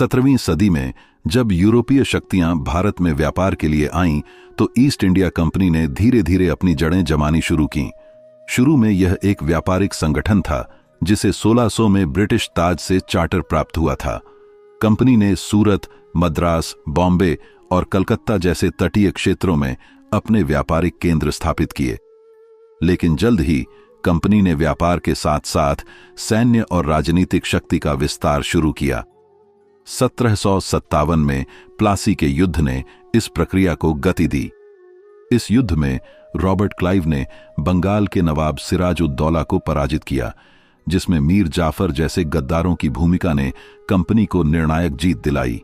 17वीं सदी में जब यूरोपीय शक्तियां भारत में व्यापार के लिए आईं तो ईस्ट इंडिया कंपनी ने धीरे धीरे अपनी जड़ें जमानी शुरू की। शुरू में यह एक व्यापारिक संगठन था जिसे 1600 में ब्रिटिश ताज से चार्टर प्राप्त हुआ था। कंपनी ने सूरत, मद्रास, बॉम्बे और कलकत्ता जैसे तटीय क्षेत्रों में अपने व्यापारिक केंद्र स्थापित किए, लेकिन जल्द ही कंपनी ने व्यापार के साथ साथ सैन्य और राजनीतिक शक्ति का विस्तार शुरू किया। 1757 में प्लासी के युद्ध ने इस प्रक्रिया को गति दी। इस युद्ध में रॉबर्ट क्लाइव ने बंगाल के नवाब सिराज-उद-दौला को पराजित किया, जिसमें मीर जाफर जैसे गद्दारों की भूमिका ने कंपनी को निर्णायक जीत दिलाई।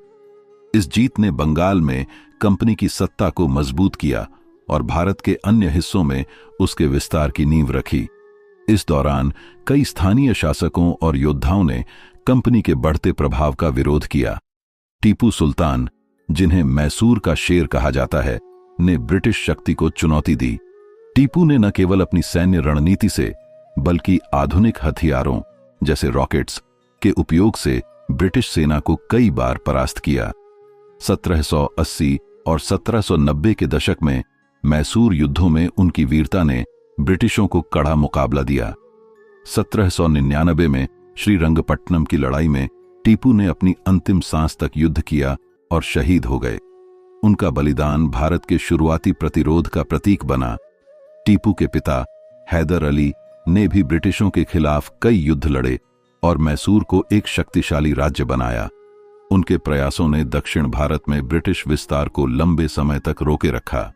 इस जीत ने बंगाल में कंपनी की सत्ता को मजबूत किया और भारत के अन्य हिस्सों में उसके विस्तार की नींव रखी। इस दौरान कई स्थानीय शासकों और योद्धाओं ने कंपनी के बढ़ते प्रभाव का विरोध किया। टीपू सुल्तान, जिन्हें मैसूर का शेर कहा जाता है, ने ब्रिटिश शक्ति को चुनौती दी। टीपू ने न केवल अपनी सैन्य रणनीति से बल्कि आधुनिक हथियारों जैसे रॉकेट्स के उपयोग से ब्रिटिश सेना को कई बार परास्त किया। 1780 और 1790 के दशक में मैसूर युद्धों में उनकी वीरता ने ब्रिटिशों को कड़ा मुकाबला दिया। 1799 में श्रीरंगपट्टनम की लड़ाई में टीपू ने अपनी अंतिम सांस तक युद्ध किया और शहीद हो गए। उनका बलिदान भारत के शुरुआती प्रतिरोध का प्रतीक बना। टीपू के पिता हैदर अली ने भी ब्रिटिशों के खिलाफ कई युद्ध लड़े और मैसूर को एक शक्तिशाली राज्य बनाया। उनके प्रयासों ने दक्षिण भारत में ब्रिटिश विस्तार को लंबे समय तक रोके रखा।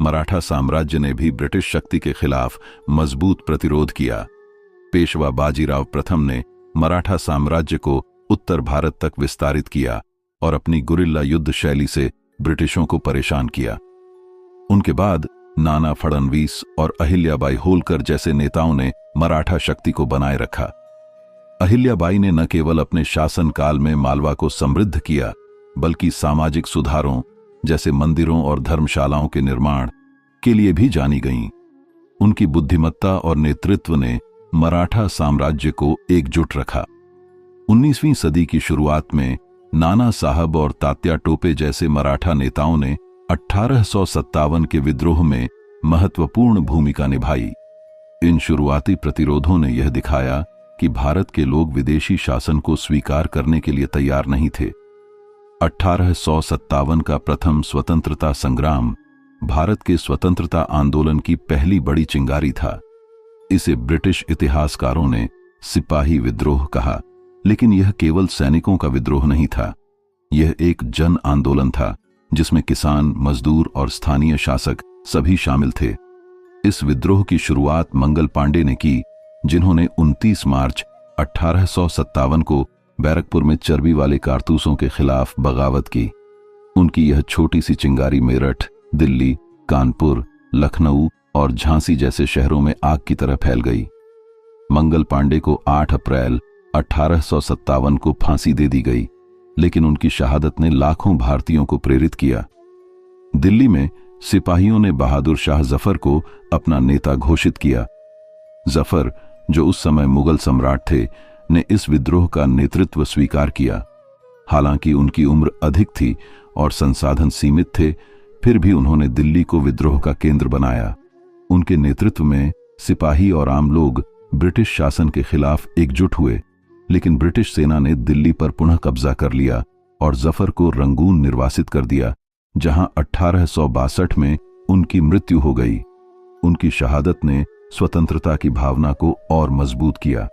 मराठा साम्राज्य ने भी ब्रिटिश शक्ति के खिलाफ मजबूत प्रतिरोध किया। पेशवा बाजीराव प्रथम ने मराठा साम्राज्य को उत्तर भारत तक विस्तारित किया और अपनी गुरिल्ला युद्ध शैली से ब्रिटिशों को परेशान किया। उनके बाद नाना फडणवीस और अहिल्याबाई होलकर जैसे नेताओं ने मराठा शक्ति को बनाए रखा। अहिल्याबाई ने न केवल अपने शासनकाल में मालवा को समृद्ध किया, बल्कि सामाजिक सुधारों जैसे मंदिरों और धर्मशालाओं के निर्माण के लिए भी जानी गईं। उनकी बुद्धिमत्ता और नेतृत्व ने मराठा साम्राज्य को एकजुट रखा। 19वीं सदी की शुरुआत में नाना साहब और तात्या टोपे जैसे मराठा नेताओं ने 1857 के विद्रोह में महत्वपूर्ण भूमिका निभाई। इन शुरुआती प्रतिरोधों ने यह दिखाया कि भारत के लोग विदेशी शासन को स्वीकार करने के लिए तैयार नहीं थे। 1857 का प्रथम स्वतंत्रता संग्राम भारत के स्वतंत्रता आंदोलन की पहली बड़ी चिंगारी था। इसे ब्रिटिश इतिहासकारों ने सिपाही विद्रोह कहा, लेकिन यह केवल सैनिकों का विद्रोह नहीं था। यह एक जन आंदोलन था जिसमें किसान, मजदूर और स्थानीय शासक सभी शामिल थे। इस विद्रोह की शुरुआत मंगल पांडे ने की, जिन्होंने 29 मार्च 1857 को बैरकपुर में चर्बी वाले कारतूसों के खिलाफ बगावत की। उनकी यह छोटी सी चिंगारी मेरठ, दिल्ली, कानपुर, लखनऊ और झांसी जैसे शहरों में आग की तरह फैल गई। मंगल पांडे को 8 अप्रैल 1857 को फांसी दे दी गई, लेकिन उनकी शहादत ने लाखों भारतीयों को प्रेरित किया। दिल्ली में सिपाहियों ने बहादुर शाह जफर को अपना नेता घोषित किया। जफर, जो उस समय मुगल सम्राट थे, ने इस विद्रोह का नेतृत्व स्वीकार किया। हालांकि उनकी उम्र अधिक थी और संसाधन सीमित थे, फिर भी उन्होंने दिल्ली को विद्रोह का केंद्र बनाया। उनके नेतृत्व में सिपाही और आम लोग ब्रिटिश शासन के खिलाफ एकजुट हुए, लेकिन ब्रिटिश सेना ने दिल्ली पर पुनः कब्जा कर लिया और जफर को रंगून निर्वासित कर दिया, जहां 1862 में उनकी मृत्यु हो गई। उनकी शहादत ने स्वतंत्रता की भावना को और मजबूत किया।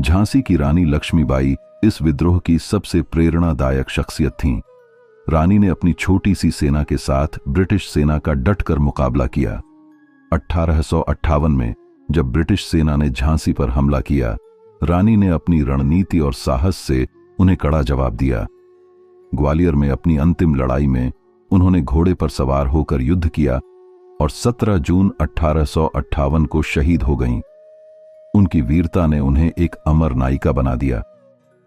झांसी की रानी लक्ष्मीबाई इस विद्रोह की सबसे प्रेरणादायक शख्सियत थीं। रानी ने अपनी छोटी सी सेना के साथ ब्रिटिश सेना का डटकर मुकाबला किया। 1858 में जब ब्रिटिश सेना ने झांसी पर हमला किया, रानी ने अपनी रणनीति और साहस से उन्हें कड़ा जवाब दिया। ग्वालियर में अपनी अंतिम लड़ाई में उन्होंने घोड़े पर सवार होकर युद्ध किया और 17 जून 1858 को शहीद हो गईं। उनकी वीरता ने उन्हें एक अमर नायिका बना दिया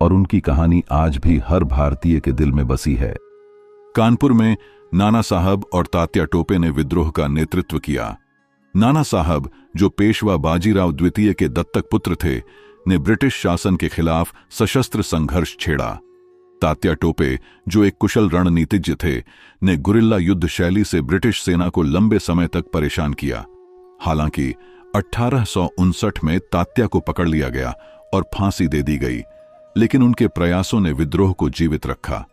और उनकी कहानी आज भी हर भारतीय के दिल में बसी है। कानपुर में नाना साहब और तात्या टोपे ने विद्रोह का नेतृत्व किया। नाना साहब, जो पेशवा बाजीराव द्वितीय के दत्तक पुत्र थे, ने ब्रिटिश शासन के खिलाफ सशस्त्र संघर्ष छेड़ा। तात्या टोपे, जो एक कुशल रणनीतिज्ञ थे, ने गुरिल्ला युद्ध शैली से ब्रिटिश सेना को लंबे समय तक परेशान किया। हालांकि 1859 में तात्या को पकड़ लिया गया और फांसी दे दी गई, लेकिन उनके प्रयासों ने विद्रोह को जीवित रखा।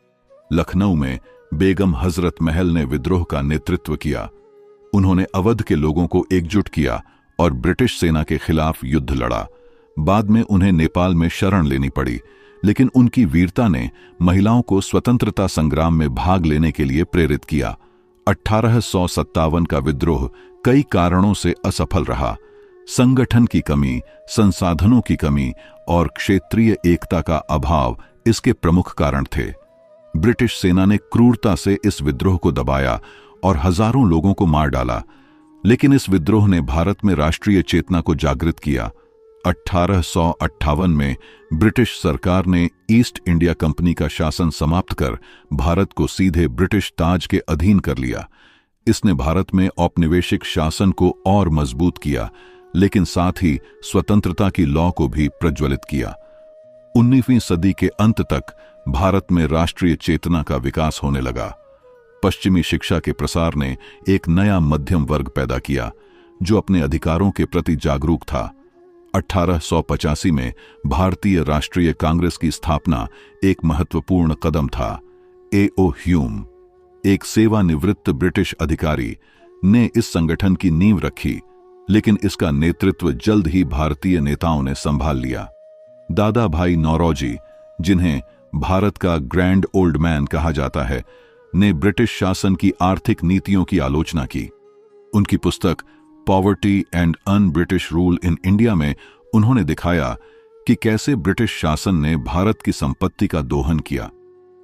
लखनऊ में बेगम हजरत महल ने विद्रोह का नेतृत्व किया। उन्होंने अवध के लोगों को एकजुट किया और ब्रिटिश सेना के खिलाफ युद्ध लड़ा। बाद में उन्हें नेपाल में शरण लेनी पड़ी, लेकिन उनकी वीरता ने महिलाओं को स्वतंत्रता संग्राम में भाग लेने के लिए प्रेरित किया। 1857 का विद्रोह कई कारणों से असफल रहा। संगठन की कमी, संसाधनों की कमी और क्षेत्रीय एकता का अभाव इसके प्रमुख कारण थे। ब्रिटिश सेना ने क्रूरता से इस विद्रोह को दबाया और हजारों लोगों को मार डाला, लेकिन इस विद्रोह ने भारत में राष्ट्रीय चेतना को जागृत किया। 1858 में ब्रिटिश सरकार ने ईस्ट इंडिया कंपनी का शासन समाप्त कर भारत को सीधे ब्रिटिश ताज के अधीन कर लिया। इसने भारत में औपनिवेशिक शासन को और मजबूत किया, लेकिन साथ ही स्वतंत्रता की लौ को भी प्रज्वलित किया। 19वीं सदी के अंत तक भारत में राष्ट्रीय चेतना का विकास होने लगा। पश्चिमी शिक्षा के प्रसार ने एक नया मध्यम वर्ग पैदा किया, जो अपने अधिकारों के प्रति जागरूक था। 1885 में भारतीय राष्ट्रीय कांग्रेस की स्थापना एक महत्वपूर्ण कदम था। A.O. ह्यूम, एक सेवानिवृत्त ब्रिटिश अधिकारी, ने इस संगठन की नींव रखी, लेकिन इसका नेतृत्व जल्द ही भारतीय नेताओं ने संभाल लिया। दादा भाई नौरोजी, जिन्हें भारत का ग्रैंड ओल्ड मैन कहा जाता है, ने ब्रिटिश शासन की आर्थिक नीतियों की आलोचना की। उनकी पुस्तक poverty and un British rule in India में उन्होंने दिखाया कि कैसे ब्रिटिश शासन ने भारत की संपत्ति का दोहन किया।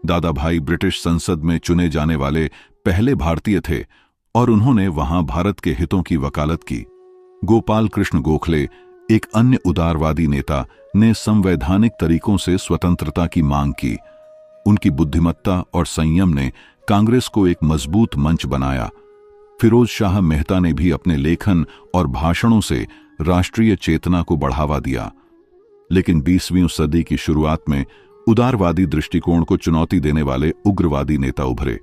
दादा भाई ब्रिटिश संसद में चुने जाने वाले पहले भारतीय थे और उन्होंने वहां भारत के हितों की वकालत की। गोपाल कृष्ण गोखले, एक अन्य उदारवादी नेता, ने संवैधानिक तरीकों से स्वतंत्रता की मांग की। उनकी बुद्धिमत्ता और संयम ने कांग्रेस को एक मजबूत मंच बनाया। फिरोज शाह मेहता ने भी अपने लेखन और भाषणों से राष्ट्रीय चेतना को बढ़ावा दिया। लेकिन 20वीं सदी की शुरुआत में उदारवादी दृष्टिकोण को चुनौती देने वाले उग्रवादी नेता उभरे।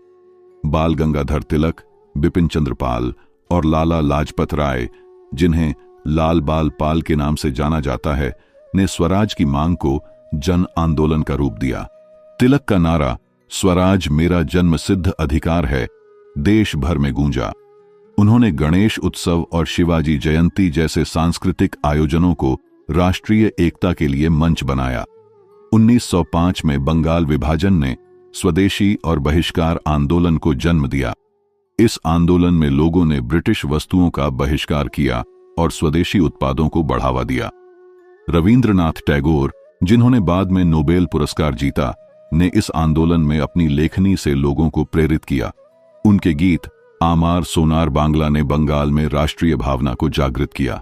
बाल गंगाधर तिलक, बिपिन चंद्र पाल और लाला लाजपत राय, जिन्हें लाल बाल पाल के नाम से जाना जाता है, ने स्वराज की मांग को जन आंदोलन का रूप दिया। तिलक का नारा स्वराज मेरा जन्मसिद्ध अधिकार है देश भर में गूंजा। उन्होंने गणेश उत्सव और शिवाजी जयंती जैसे सांस्कृतिक आयोजनों को राष्ट्रीय एकता के लिए मंच बनाया। 1905 में बंगाल विभाजन ने स्वदेशी और बहिष्कार आंदोलन को जन्म दिया। इस आंदोलन में लोगों ने ब्रिटिश वस्तुओं का बहिष्कार किया और स्वदेशी उत्पादों को बढ़ावा दिया। रविंद्रनाथ टैगोर, जिन्होंने बाद में नोबेल पुरस्कार जीता, ने इस आंदोलन में अपनी लेखनी से लोगों को प्रेरित किया। उनके गीत आमार सोनार बांग्ला ने बंगाल में राष्ट्रीय भावना को जागृत किया।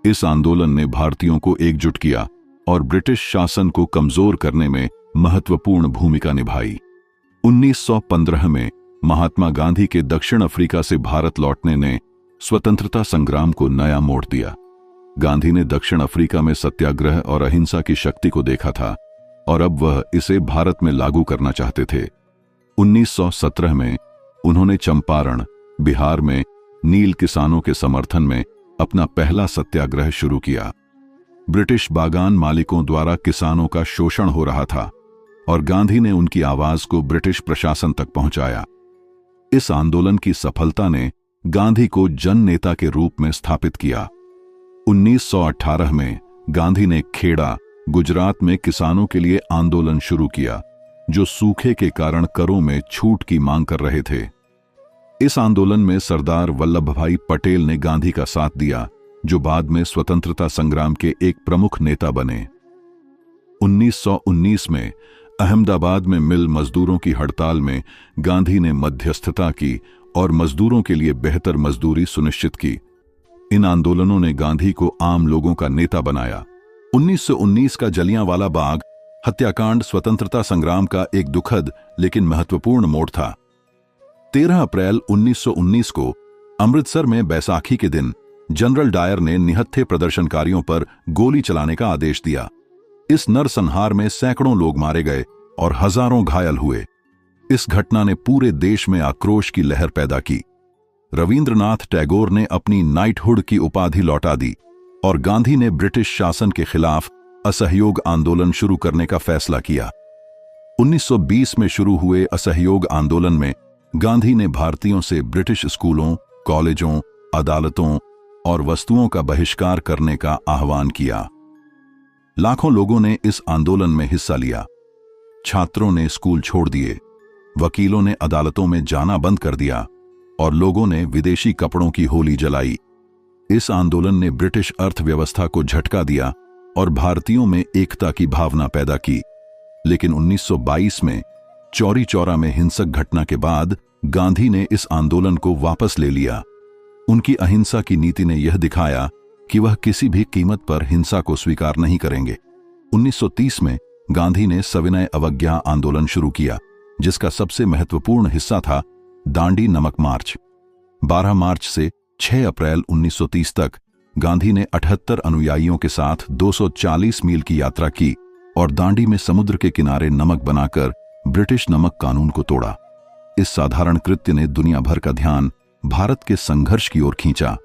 इस आंदोलन ने भारतीयों को एकजुट किया और ब्रिटिश शासन को कमजोर करने में महत्वपूर्ण भूमिका निभाई। 1915 में महात्मा गांधी के दक्षिण अफ्रीका से भारत लौटने ने स्वतंत्रता संग्राम को नया मोड़ दिया। गांधी ने दक्षिण अफ्रीका में सत्याग्रह और अहिंसा की शक्ति को देखा था और अब वह इसे भारत में लागू करना चाहते थे। 1917 में उन्होंने चंपारण, बिहार में नील किसानों के समर्थन में अपना पहला सत्याग्रह शुरू किया। ब्रिटिश बागान मालिकों द्वारा किसानों का शोषण हो रहा था और गांधी ने उनकी आवाज को ब्रिटिश प्रशासन तक पहुंचाया। इस आंदोलन की सफलता ने गांधी को जन नेता के रूप में स्थापित किया। 1918 में गांधी ने खेड़ा, गुजरात में किसानों के लिए आंदोलन शुरू किया, जो सूखे के कारण करों में छूट की मांग कर रहे थे। इस आंदोलन में सरदार वल्लभ भाई पटेल ने गांधी का साथ दिया, जो बाद में स्वतंत्रता संग्राम के एक प्रमुख नेता बने। 1919 में अहमदाबाद में मिल मजदूरों की हड़ताल में गांधी ने मध्यस्थता की और मजदूरों के लिए बेहतर मजदूरी सुनिश्चित की। इन आंदोलनों ने गांधी को आम लोगों का नेता बनाया। 1919 का जलियांवाला बाग हत्याकांड स्वतंत्रता संग्राम का एक दुखद लेकिन महत्वपूर्ण मोड़ था। 13 अप्रैल 1919 को अमृतसर में बैसाखी के दिन जनरल डायर ने निहत्थे प्रदर्शनकारियों पर गोली चलाने का आदेश दिया। इस नरसंहार में सैकड़ों लोग मारे गए और हजारों घायल हुए। इस घटना ने पूरे देश में आक्रोश की लहर पैदा की। रविंद्रनाथ टैगोर ने अपनी नाइटहुड की उपाधि लौटा दी और गांधी ने ब्रिटिश शासन के खिलाफ असहयोग आंदोलन शुरू करने का फैसला किया। 1920 में शुरू हुए असहयोग आंदोलन में गांधी ने भारतीयों से ब्रिटिश स्कूलों, कॉलेजों, अदालतों और वस्तुओं का बहिष्कार करने का आह्वान किया। लाखों लोगों ने इस आंदोलन में हिस्सा लिया। छात्रों ने स्कूल छोड़ दिए, वकीलों ने अदालतों में जाना बंद कर दिया और लोगों ने विदेशी कपड़ों की होली जलाई। इस आंदोलन ने ब्रिटिश अर्थव्यवस्था को झटका दिया और भारतीयों में एकता की भावना पैदा की। लेकिन 1922 में चौरी चौरा में हिंसक घटना के बाद गांधी ने इस आंदोलन को वापस ले लिया। उनकी अहिंसा की नीति ने यह दिखाया कि वह किसी भी कीमत पर हिंसा को स्वीकार नहीं करेंगे। 1930 में गांधी ने सविनय अवज्ञा आंदोलन शुरू किया, जिसका सबसे महत्वपूर्ण हिस्सा था दांडी नमक मार्च। 12 मार्च से 6 अप्रैल 1930 तक गांधी ने 78 अनुयायियों के साथ 240 मील की यात्रा की और दांडी में समुद्र के किनारे नमक बनाकर ब्रिटिश नमक कानून को तोड़ा। इस साधारण कृत्य ने दुनिया भर का ध्यान भारत के संघर्ष की ओर खींचा।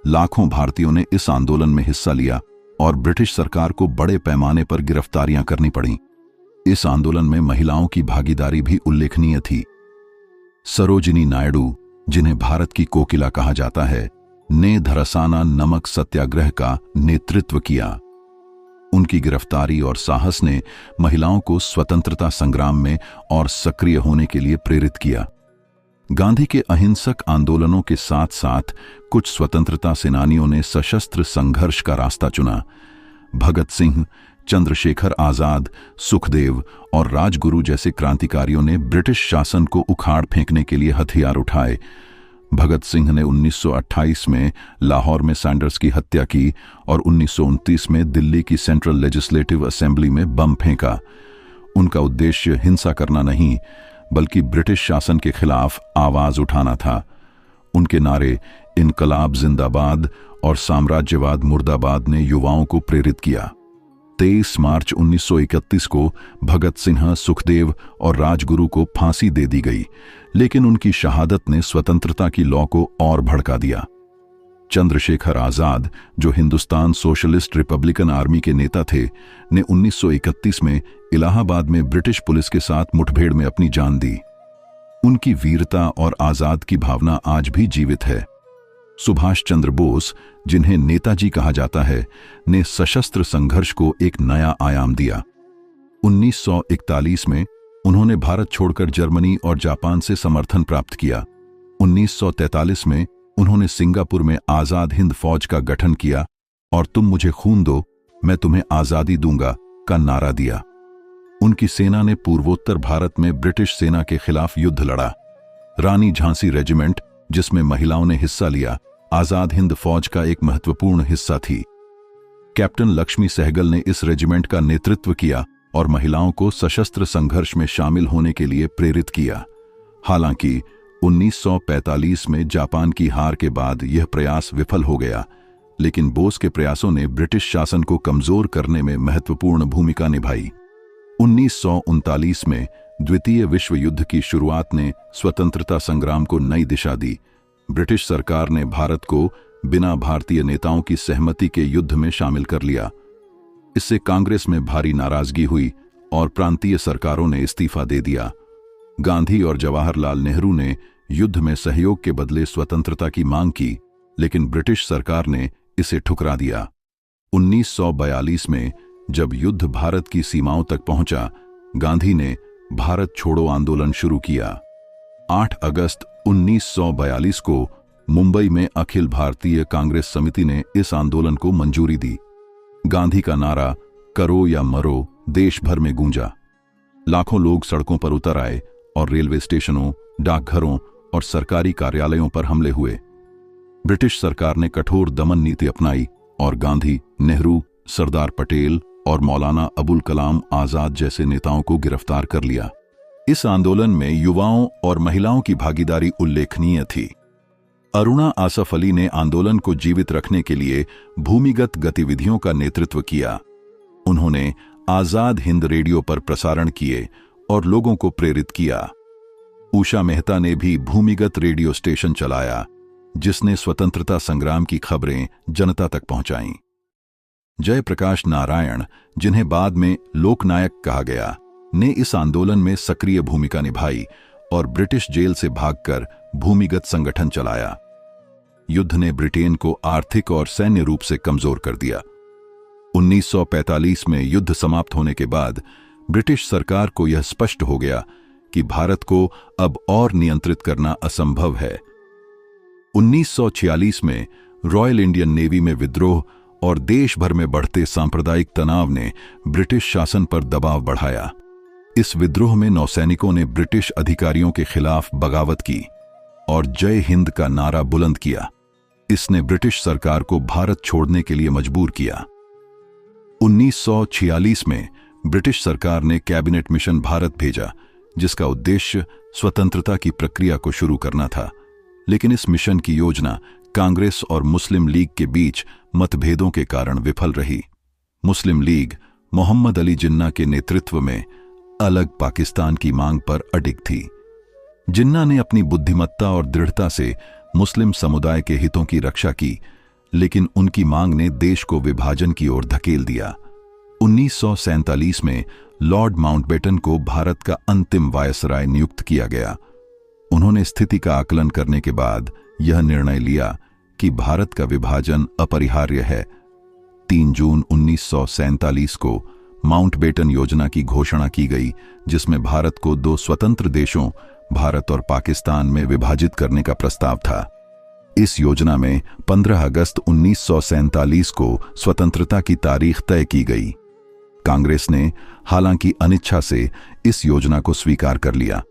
लाखों भारतीयों ने इस आंदोलन में हिस्सा लिया और ब्रिटिश सरकार को बड़े पैमाने पर गिरफ्तारियां करनी पड़ीं। इस आंदोलन में महिलाओं की भागीदारी भी उल्लेखनीय थी। सरोजिनी नायडू, जिन्हें भारत की कोकिला कहा जाता है, ने धरसाना नमक सत्याग्रह का नेतृत्व किया। उनकी गिरफ्तारी और साहस ने महिलाओं को स्वतंत्रता संग्राम में और सक्रिय होने के लिए प्रेरित किया। गांधी के अहिंसक आंदोलनों के साथ साथ कुछ स्वतंत्रता सेनानियों ने सशस्त्र संघर्ष का रास्ता चुना। भगत सिंह, चंद्रशेखर आजाद, सुखदेव और राजगुरु जैसे क्रांतिकारियों ने ब्रिटिश शासन को उखाड़ फेंकने के लिए हथियार उठाए। भगत सिंह ने 1928 में लाहौर में सैंडर्स की हत्या की और 1929 में दिल्ली की सेंट्रल लेजिस्लेटिव असेंबली में बम फेंका। उनका उद्देश्य हिंसा करना नहीं, बल्कि ब्रिटिश शासन के खिलाफ आवाज उठाना था। उनके नारे इनकलाब जिंदाबाद और साम्राज्यवाद मुर्दाबाद ने युवाओं को प्रेरित किया। 23 मार्च 1931 को भगत सिंह, सुखदेव और राजगुरु को फांसी दे दी गई, लेकिन उनकी शहादत ने स्वतंत्रता की लौ को और भड़का दिया। चंद्रशेखर आजाद, जो हिंदुस्तान सोशलिस्ट रिपब्लिकन आर्मी के नेता थे, ने 1931 में इलाहाबाद में ब्रिटिश पुलिस के साथ मुठभेड़ में अपनी जान दी। उनकी वीरता और आजाद की भावना आज भी जीवित है। सुभाष चंद्र बोस, जिन्हें नेताजी कहा जाता है, ने सशस्त्र संघर्ष को एक नया आयाम दिया। 1941 में उन्होंने भारत छोड़कर जर्मनी और जापान से समर्थन प्राप्त किया। 1943 में उन्होंने सिंगापुर में आजाद हिंद फौज का गठन किया और तुम मुझे खून दो, मैं तुम्हें आजादी दूंगा का नारा दिया। उनकी सेना ने पूर्वोत्तर भारत में ब्रिटिश सेना के खिलाफ युद्ध लड़ा। रानी झांसी रेजिमेंट, जिसमें महिलाओं ने हिस्सा लिया, आजाद हिंद फौज का एक महत्वपूर्ण हिस्सा थी। कैप्टन लक्ष्मी सहगल ने इस रेजिमेंट का नेतृत्व किया और महिलाओं को सशस्त्र संघर्ष में शामिल होने के लिए प्रेरित किया। हालांकि 1945 में जापान की हार के बाद यह प्रयास विफल हो गया, लेकिन बोस के प्रयासों ने ब्रिटिश शासन को कमजोर करने में महत्वपूर्ण भूमिका निभाई। 1939 में द्वितीय विश्व युद्ध की शुरुआत ने स्वतंत्रता संग्राम को नई दिशा दी। ब्रिटिश सरकार ने भारत को बिना भारतीय नेताओं की सहमति के युद्ध में शामिल कर लिया। इससे कांग्रेस में भारी नाराजगी हुई और प्रांतीय सरकारों ने इस्तीफा दे दिया। गांधी और जवाहरलाल नेहरू ने युद्ध में सहयोग के बदले स्वतंत्रता की मांग की, लेकिन ब्रिटिश सरकार ने इसे ठुकरा दिया। 1942 में जब युद्ध भारत की सीमाओं तक पहुंचा, गांधी ने भारत छोड़ो आंदोलन शुरू किया। 8 अगस्त 1942 को मुंबई में अखिल भारतीय कांग्रेस समिति ने इस आंदोलन को मंजूरी दी। गांधी का नारा करो या मरो देश भर में गूंजा। लाखों लोग सड़कों पर उतर आए और रेलवे स्टेशनों, डाकघरों और सरकारी कार्यालयों पर हमले हुए। ब्रिटिश सरकार ने कठोर दमन नीति अपनाई और गांधी, नेहरू, सरदार पटेल और मौलाना अबुल कलाम आजाद जैसे नेताओं को गिरफ्तार कर लिया। इस आंदोलन में युवाओं और महिलाओं की भागीदारी उल्लेखनीय थी। अरुणा आसफ अली ने आंदोलन को जीवित रखने के लिए भूमिगत गतिविधियों का नेतृत्व किया। उन्होंने आजाद हिंद रेडियो पर प्रसारण किए और लोगों को प्रेरित किया। उषा मेहता ने भी भूमिगत रेडियो स्टेशन चलाया, जिसने स्वतंत्रता संग्राम की खबरें जनता तक पहुंचाईं। जयप्रकाश नारायण, जिन्हें बाद में लोकनायक कहा गया, ने इस आंदोलन में सक्रिय भूमिका निभाई और ब्रिटिश जेल से भागकर भूमिगत संगठन चलाया। युद्ध ने ब्रिटेन को आर्थिक और सैन्य रूप से कमजोर कर दिया। 1945 में युद्ध समाप्त होने के बाद ब्रिटिश सरकार को यह स्पष्ट हो गया कि भारत को अब और नियंत्रित करना असंभव है। 1946 में रॉयल इंडियन नेवी में विद्रोह और देश भर में बढ़ते सांप्रदायिक तनाव ने ब्रिटिश शासन पर दबाव बढ़ाया। इस विद्रोह में नौसैनिकों ने ब्रिटिश अधिकारियों के खिलाफ बगावत की और जय हिंद का नारा बुलंद किया। इसने ब्रिटिश सरकार को भारत छोड़ने के लिए मजबूर किया। 1946 में ब्रिटिश सरकार ने कैबिनेट मिशन भारत भेजा, जिसका उद्देश्य स्वतंत्रता की प्रक्रिया को शुरू करना था। लेकिन इस मिशन की योजना कांग्रेस और मुस्लिम लीग के बीच मतभेदों के कारण विफल रही। मुस्लिम लीग मोहम्मद अली जिन्ना के नेतृत्व में अलग पाकिस्तान की मांग पर अडिग थी। जिन्ना ने अपनी बुद्धिमत्ता और दृढ़ता से मुस्लिम समुदाय के हितों की रक्षा की, लेकिन उनकी मांग ने देश को विभाजन की ओर धकेल दिया। 1947 में लॉर्ड माउंटबेटन को भारत का अंतिम वायसराय नियुक्त किया गया। उन्होंने स्थिति का आकलन करने के बाद यह निर्णय लिया कि भारत का विभाजन अपरिहार्य है। 3 जून 1947 को माउंटबेटन योजना की घोषणा की गई, जिसमें भारत को 2 स्वतंत्र देशों भारत और पाकिस्तान में विभाजित करने का प्रस्ताव था। इस योजना में 15 अगस्त 1947 को स्वतंत्रता की तारीख तय की गई। कांग्रेस ने हालांकि अनिच्छा से इस योजना को स्वीकार कर लिया।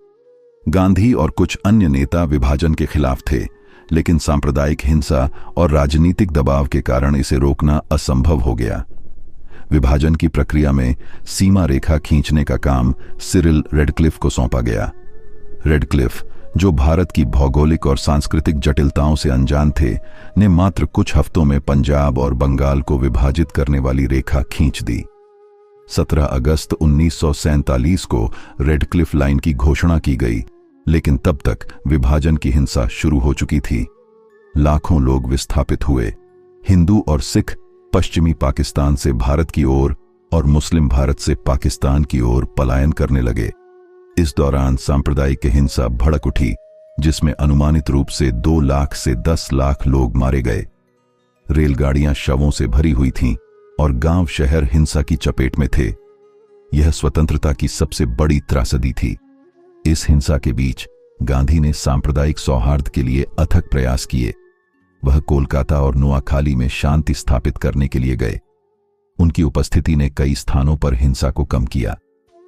गांधी और कुछ अन्य नेता विभाजन के खिलाफ थे, लेकिन सांप्रदायिक हिंसा और राजनीतिक दबाव के कारण इसे रोकना असंभव हो गया। विभाजन की प्रक्रिया में सीमा रेखा खींचने का काम सिरिल रेडक्लिफ को सौंपा गया। रेडक्लिफ, जो भारत की भौगोलिक और सांस्कृतिक जटिलताओं से अनजान थे, ने मात्र कुछ हफ्तों में पंजाब और बंगाल को विभाजित करने वाली रेखा खींच दी। 17 अगस्त 1947 को रेडक्लिफ लाइन की घोषणा की गई, लेकिन तब तक विभाजन की हिंसा शुरू हो चुकी थी। लाखों लोग विस्थापित हुए। हिंदू और सिख पश्चिमी पाकिस्तान से भारत की ओर और मुस्लिम भारत से पाकिस्तान की ओर पलायन करने लगे। इस दौरान सांप्रदायिक हिंसा भड़क उठी, जिसमें अनुमानित रूप से 2 लाख से 10 लाख लोग मारे गए। रेलगाड़ियां शवों से भरी हुई थीं और गांव शहर हिंसा की चपेट में थे। यह स्वतंत्रता की सबसे बड़ी त्रासदी थी। इस हिंसा के बीच गांधी ने सांप्रदायिक सौहार्द के लिए अथक प्रयास किए। वह कोलकाता और नोआखाली में शांति स्थापित करने के लिए गए। उनकी उपस्थिति ने कई स्थानों पर हिंसा को कम किया,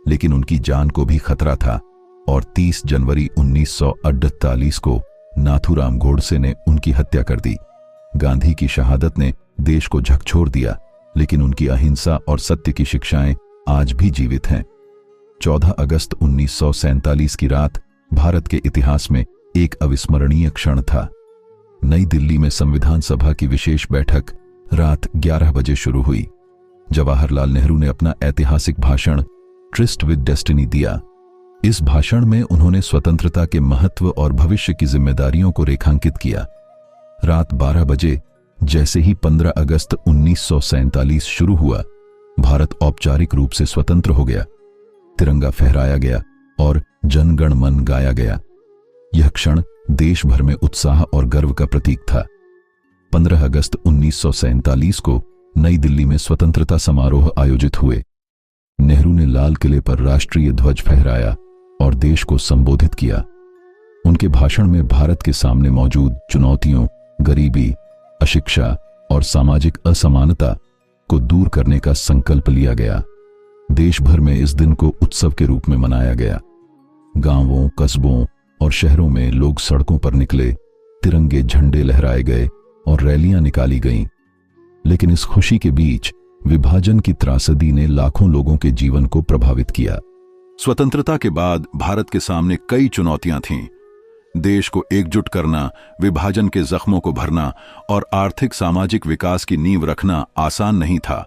लेकिन उनकी जान को भी खतरा था और 30 जनवरी 1948 को नाथूराम गोडसे ने उनकी हत्या कर दी। गांधी की शहादत ने देश को झकझोर दिया, लेकिन उनकी अहिंसा और सत्य की शिक्षाएं आज भी जीवित हैं। 14 अगस्त 1947 की रात भारत के इतिहास में एक अविस्मरणीय क्षण था। नई दिल्ली में संविधान सभा की विशेष बैठक रात 11 बजे शुरू हुई। जवाहरलाल नेहरू ने अपना ऐतिहासिक भाषण ट्रिस्ट विद डेस्टिनी दिया। इस भाषण में उन्होंने स्वतंत्रता के महत्व और भविष्य की जिम्मेदारियों को रेखांकित किया। रात 12 बजे जैसे ही 15 अगस्त 1947 शुरू हुआ, भारत औपचारिक रूप से स्वतंत्र हो गया। तिरंगा फहराया गया और जन गण मन गाया गया। यह क्षण देश भर में उत्साह और गर्व का प्रतीक था। 15 अगस्त 1947 को नई दिल्ली में स्वतंत्रता समारोह आयोजित हुए। नेहरू ने लाल किले पर राष्ट्रीय ध्वज फहराया और देश को संबोधित किया। उनके भाषण में भारत के सामने मौजूद चुनौतियों, गरीबी, अशिक्षा और सामाजिक असमानता को दूर करने का संकल्प लिया गया। देश भर में इस दिन को उत्सव के रूप में मनाया गया। गांवों, कस्बों और शहरों में लोग सड़कों पर निकले, तिरंगे झंडे लहराए गए और रैलियां निकाली गईं। लेकिन इस खुशी के बीच विभाजन की त्रासदी ने लाखों लोगों के जीवन को प्रभावित किया। स्वतंत्रता के बाद भारत के सामने कई चुनौतियां थीं। देश को एकजुट करना, विभाजन के जख्मों को भरना और आर्थिक सामाजिक विकास की नींव रखना आसान नहीं था।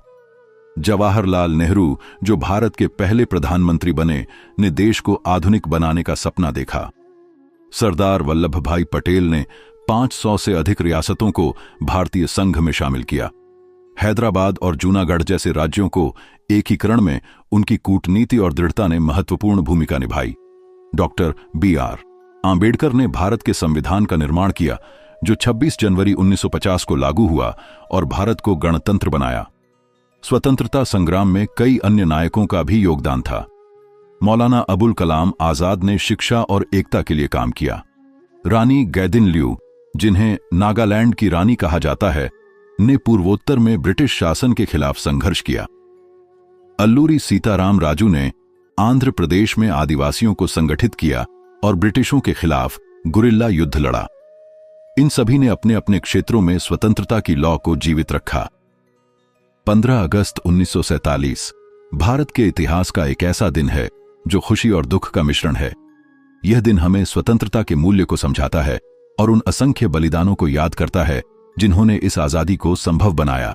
जवाहरलाल नेहरू, जो भारत के पहले प्रधानमंत्री बने, ने देश को आधुनिक बनाने का सपना देखा। सरदार वल्लभ भाई पटेल ने 500 से अधिक रियासतों को भारतीय संघ में शामिल किया। हैदराबाद और जूनागढ़ जैसे राज्यों को एकीकरण में उनकी कूटनीति और दृढ़ता ने महत्वपूर्ण भूमिका निभाई। Doctor B.R. आंबेडकर ने भारत के संविधान का निर्माण किया, जो 26 जनवरी 1950 को लागू हुआ और भारत को गणतंत्र बनाया। स्वतंत्रता संग्राम में कई अन्य नायकों का भी योगदान था। मौलाना अबुल कलाम आजाद ने शिक्षा और एकता के लिए काम किया। रानी गैदिनल्यू, जिन्हें नागालैंड की रानी कहा जाता है, ने पूर्वोत्तर में ब्रिटिश शासन के खिलाफ संघर्ष किया। अल्लूरी सीताराम राजू ने आंध्र प्रदेश में आदिवासियों को संगठित किया और ब्रिटिशों के खिलाफ गुरिल्ला युद्ध लड़ा। इन सभी ने अपने अपने क्षेत्रों में स्वतंत्रता की लौ को जीवित रखा। 15 अगस्त 1947 भारत के इतिहास का एक ऐसा दिन है जो खुशी और दुख का मिश्रण है। यह दिन हमें स्वतंत्रता के मूल्य को समझाता है और उन असंख्य बलिदानों को याद करता है जिन्होंने इस आजादी को संभव बनाया।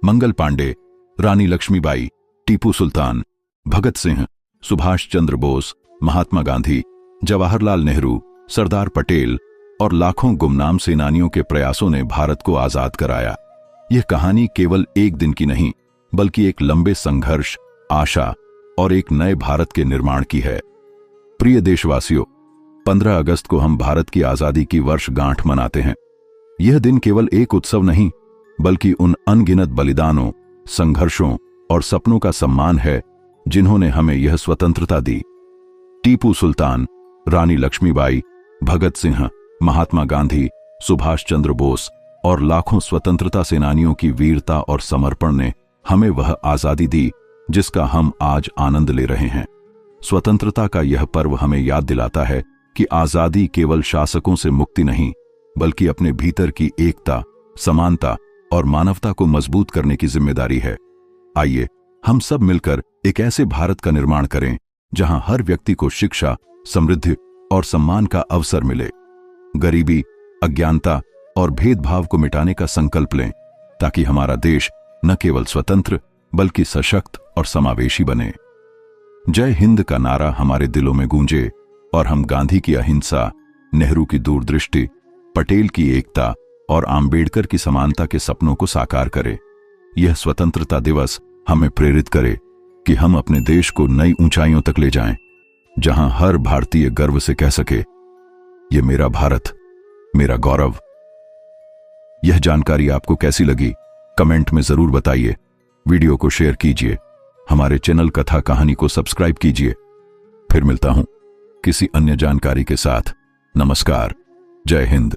मंगल पांडे, रानी लक्ष्मीबाई, टीपू सुल्तान, भगत सिंह, सुभाष चंद्र बोस, महात्मा गांधी, जवाहरलाल नेहरू, सरदार पटेल और लाखों गुमनाम सेनानियों के प्रयासों ने भारत को आजाद कराया। यह कहानी केवल एक दिन की नहीं, बल्कि एक लंबे संघर्ष, आशा और एक नए भारत के निर्माण की है। प्रिय देशवासियों, 15 अगस्त को हम भारत की आजादी की वर्षगांठ मनाते हैं। यह दिन केवल एक उत्सव नहीं, बल्कि उन अनगिनत बलिदानों, संघर्षों और सपनों का सम्मान है जिन्होंने हमें यह स्वतंत्रता दी। टीपू सुल्तान, रानी लक्ष्मीबाई, भगत सिंह, महात्मा गांधी, सुभाष चंद्र बोस और लाखों स्वतंत्रता सेनानियों की वीरता और समर्पण ने हमें वह आजादी दी जिसका हम आज आनंद ले रहे हैं। स्वतंत्रता का यह पर्व हमें याद दिलाता है कि आजादी केवल शासकों से मुक्ति नहीं, बल्कि अपने भीतर की एकता, समानता और मानवता को मजबूत करने की जिम्मेदारी है। आइए हम सब मिलकर एक ऐसे भारत का निर्माण करें जहां हर व्यक्ति को शिक्षा, समृद्धि और सम्मान का अवसर मिले। गरीबी, अज्ञानता और भेदभाव को मिटाने का संकल्प लें, ताकि हमारा देश न केवल स्वतंत्र बल्कि सशक्त और समावेशी बने। जय हिंद का नारा हमारे दिलों में गूंजे और हम गांधी की अहिंसा, नेहरू की दूरदृष्टि, पटेल की एकता और आंबेडकर की समानता के सपनों को साकार करें। यह स्वतंत्रता दिवस हमें प्रेरित करे कि हम अपने देश को नई ऊंचाइयों तक ले जाएं, जहां हर भारतीय गर्व से कह सके, यह मेरा भारत, मेरा गौरव। यह जानकारी आपको कैसी लगी, कमेंट में जरूर बताइए। वीडियो को शेयर कीजिए, हमारे चैनल कथा कहानी को सब्सक्राइब कीजिए। फिर मिलता हूं किसी अन्य जानकारी के साथ। नमस्कार, जय हिंद।